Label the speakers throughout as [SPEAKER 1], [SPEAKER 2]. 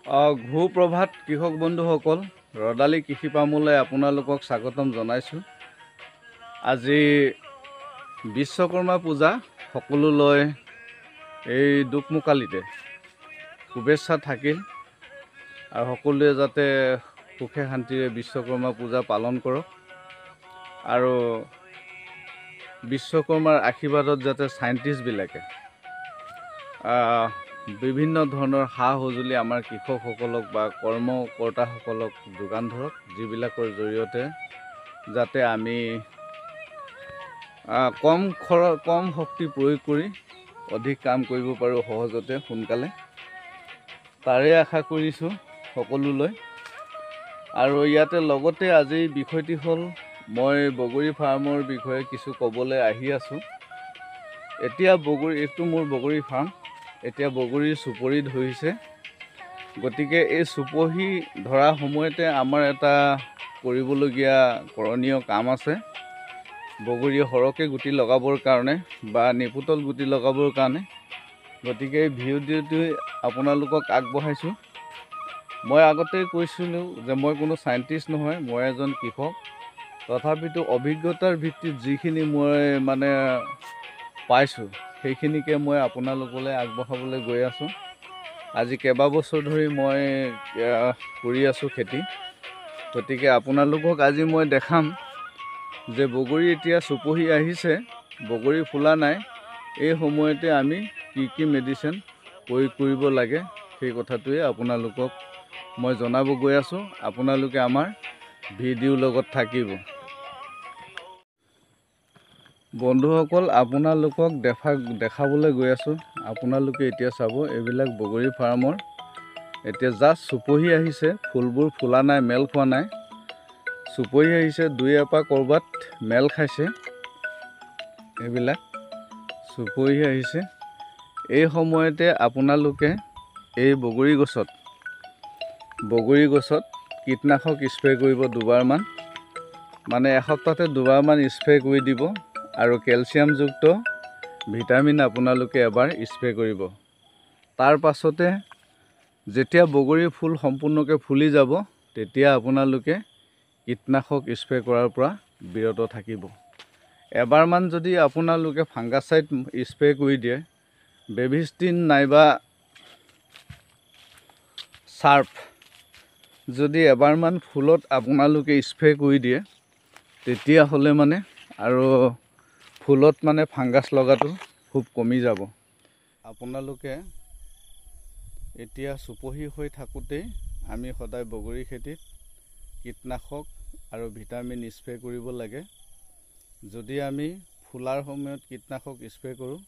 [SPEAKER 1] সুপ্ৰভাত কৃষক বন্ধুসকল, ৰদালি কৃষি ফাৰ্মলৈ আপোনালোকক স্বাগতম জনাইছোঁ। আজি বিশ্বকৰ্মা পূজা সকলোলৈ এই দুকমুকালিতে শুভেচ্ছা থাকিল আৰু সকলোৱে যাতে সুখে শান্তিৰে বিশ্বকৰ্মা পূজা পালন কৰক আৰু বিশ্বকৰ্মাৰ আশীৰ্বাদত যাতে চাইণ্টিষ্টবিলাকে বিভিন্ন ধৰণৰ সা সঁজুলি আমাৰ কৃষকসকলক বা কৰ্মকৰ্তাসকলক যোগান ধৰক, যিবিলাকৰ জৰিয়তে যাতে আমি কম শক্তি প্ৰয়োগ কৰি অধিক কাম কৰিব পাৰোঁ সহজতে সোনকালে। তাৰে আশা কৰিছোঁ সকলোলৈ। আৰু ইয়াতে লগতে আজি বিষয়টি হ'ল, মই বগৰী ফাৰ্মৰ বিষয়ে কিছু ক'বলৈ আহি আছোঁ। এতিয়া এইটো মোৰ বগৰী ফাৰ্ম। এতিয়া বগৰীৰ চুপৰি ধৰিছে, গতিকে এই চুপহি ধৰা সময়তে আমাৰ এটা কৰিবলগীয়া কৰণীয় কাম আছে। বগৰী সৰহকৈ গুটি লগাবৰ কাৰণে বা নিপুতল গুটি লগাবৰ কাৰণে, গতিকে এই ভিডিঅ'টো আপোনালোকক আগবঢ়াইছোঁ। মই আগতে কৈছিলোঁ যে মই কোনো চাইণ্টিষ্ট নহয়, মই এজন কৃষক। তথাপিতো অভিজ্ঞতাৰ ভিত্তিত যিখিনি মই পাইছোঁ সেইখিনিকে মই আপোনালোকলৈ আগবঢ়াবলৈ গৈ আছোঁ। আজি কেইবাবছৰ ধৰি মই কৰি আছোঁ খেতি, গতিকে আপোনালোকক আজি মই দেখাম যে বগৰী এতিয়া চুপহি আহিছে, বগৰী ফুলা নাই, এই সময়তে আমি কি মেডিচিন প্ৰয়োগ কৰিব লাগে সেই কথাটোৱে আপোনালোকক মই জনাব গৈ আছোঁ। আপোনালোকে আমাৰ ভিডিঅ'ৰ লগত থাকিব। বন্ধুসকল, আপোনালোকক দেখাবলৈ গৈ আছোঁ। আপোনালোকে এতিয়া চাব, এইবিলাক বগৰী ফাৰ্মৰ এতিয়া জাষ্ট চুপহি আহিছে, ফুলবোৰ ফুলা নাই, মেল খোৱা নাই। চুপহি আহিছে, দুই এপাহ ক'ৰবাত মেল খাইছে। এইবিলাক চুপহি আহিছে। এই সময়তে আপোনালোকে এই বগৰী গছত কীটনাশক স্প্ৰে কৰিব দুবাৰমান, এসপ্তাহতে দুবাৰমান স্প্ৰে কৰি দিব। আৰু কেলছিয়ামযুক্ত ভিটামিন আপোনালোকে এবাৰ স্প্ৰে কৰিব। তাৰ পাছতে যেতিয়া বগৰীৰ ফুল সম্পূৰ্ণকৈ ফুলি যাব, তেতিয়া আপোনালোকে কীটনাশক স্প্ৰে কৰাৰ পৰা বিৰত থাকিব। এবাৰমান যদি আপোনালোকে ফাংগাচাইড স্প্ৰে কৰি দিয়ে, বেবিষ্টিন নাইবা চাৰ্প যদি এবাৰমান ফুলত আপোনালোকে স্প্ৰে কৰি দিয়ে, তেতিয়াহ'লে আৰু ফুলত ফাংগাছ লগাটো খুব কমি যাব। আপোনালোকে এতিয়া চুপহি হৈ থাকোঁতেই আমি সদায় বগৰী খেতিত কীটনাশক আৰু ভিটামিন স্প্ৰে কৰিব লাগে। যদি আমি ফুলাৰ সময়ত কীটনাশক স্প্ৰে কৰোঁ,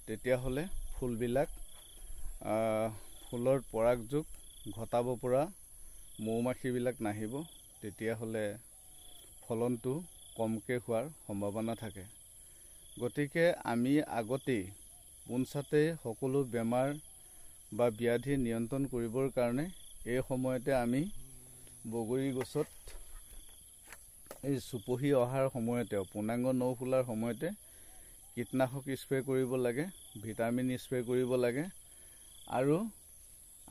[SPEAKER 1] তেতিয়াহ'লে ফুলবিলাক ফুলৰ পৰাগযোগ ঘটাব পৰা মৌ-মাখিবিলাক নাহিব, তেতিয়াহ'লে ফলনটো কমকৈ হোৱাৰ সম্ভাৱনা থাকে। গতিকে আমি আগতেই পোনছাতেই সকলো বেমাৰ বা ব্যাধি নিয়ন্ত্ৰণ কৰিবৰ কাৰণে এই সময়তে আমি বগৰী গছত এই চুপহি অহাৰ সময়তে, পূৰ্ণাংগ নৌফুলাৰ সময়তে কীটনাশক স্প্ৰে কৰিব লাগে, ভিটামিন স্প্ৰে কৰিব লাগে। আৰু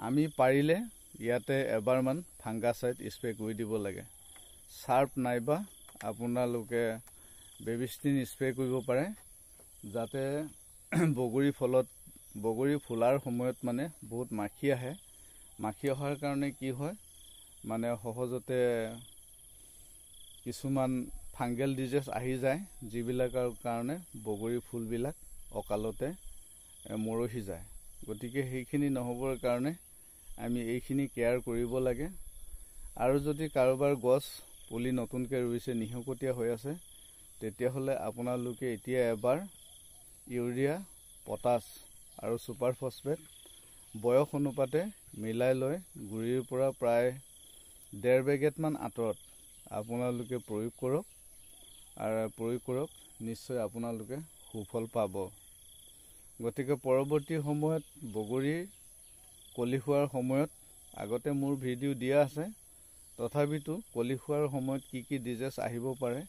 [SPEAKER 1] আমি পাৰিলে ইয়াতে এবাৰমান ফাংগাচাইড স্প্ৰে কৰি দিব লাগে। চাৰ্প নাইবা আপোনালোকে বেবিষ্টিন স্প্ৰে কৰিব পাৰে, যাতে বগৰী ফুলাৰ সময়ত বহুত মাখি আহে। মাখি অহাৰ কাৰণে কি হয়, সহজতে কিছুমান ফাংগেল ডিজিজ আহি যায়, যিবিলাকৰ কাৰণে বগৰী ফুলবিলাক অকালতে মৰহি যায়। গতিকে সেইখিনি নহ'বৰ কাৰণে আমি এইখিনি কেয়াৰ কৰিব লাগে। আৰু যদি কাৰোবাৰ গছ পুলি নতুনকৈ ৰুইছে, নিশকতীয়া হৈ আছে, তেতিয়াহ'লে আপোনালোকে এতিয়া এবাৰ ইউৰিয়া, পটাছ আৰু ছুপাৰ ফছফেট বয়স অনুপাতে মিলাই লৈ গুৰিৰ পৰা প্ৰায় 1.5 বেগেটমান আঁতৰত আপোনালোকে প্ৰয়োগ কৰক। নিশ্চয় আপোনালোকে সুফল পাব। গতিকে পৰৱৰ্তী সময়ত বগৰী কলি হোৱাৰ সময়ত, আগতে মোৰ ভিডিঅ' দিয়া আছে, তথাপিতো কলি হোৱাৰ সময়ত কি ডিজিজ আহিব পাৰে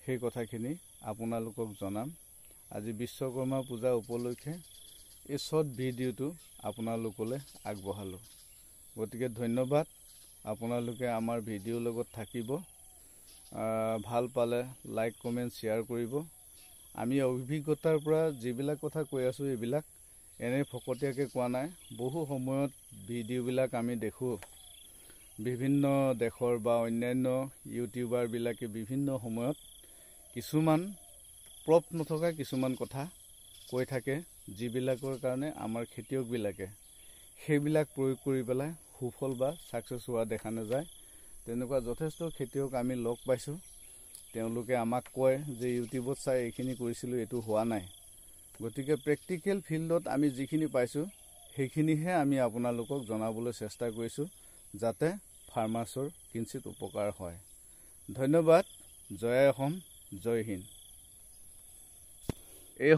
[SPEAKER 1] সেই কথাখিনি আপোনালোকক জনাম। আজি বিশ্বকৰ্মা পূজা উপলক্ষে এই শ্বৰ্ট ভিডিঅ'টো আপোনালোকলৈ আগবঢ়ালোঁ। গতিকে ধন্যবাদ। আপোনালোকে আমাৰ ভিডিঅ'ৰ লগত থাকিব, ভাল পালে লাইক কমেণ্ট শ্বেয়াৰ কৰিব। আমি অভিজ্ঞতাৰ পৰা যিবিলাক কথা কৈ আছোঁ এইবিলাক এনে ফকতীয়াকৈ কোৱা নাই। বহু সময়ত ভিডিঅ'বিলাক আমি দেখোঁ, বিভিন্ন দেশৰ বা অন্যান্য ইউটিউবাৰবিলাকে বিভিন্ন সময়ত কিছুমান প্ৰপ নথকা কিছুমান কথা কৈ থাকে, যিবিলাকৰ কাৰণে আমাৰ খেতিয়কবিলাকে সেইবিলাক প্ৰয়োগ কৰি পেলাই সুফল বা ছাকচেছ হোৱা দেখা নাযায়। তেনেকুৱা যথেষ্ট খেতিয়ক আমি লগ পাইছোঁ। তেওঁলোকে আমাক কয় যে ইউটিউবত চাই এইখিনি কৰিছিলোঁ, এইটো হোৱা নাই। গতিকে প্ৰেক্টিকেল ফিল্ডত আমি যিখিনি পাইছোঁ সেইখিনিহে আমি আপোনালোকক জনাবলৈ চেষ্টা কৰিছোঁ, যাতে ফাৰ্মাৰ্ছৰ কিঞ্চিত উপকাৰ হয়। ধন্যবাদ। জয় অসম, জয় হিন্দ। এই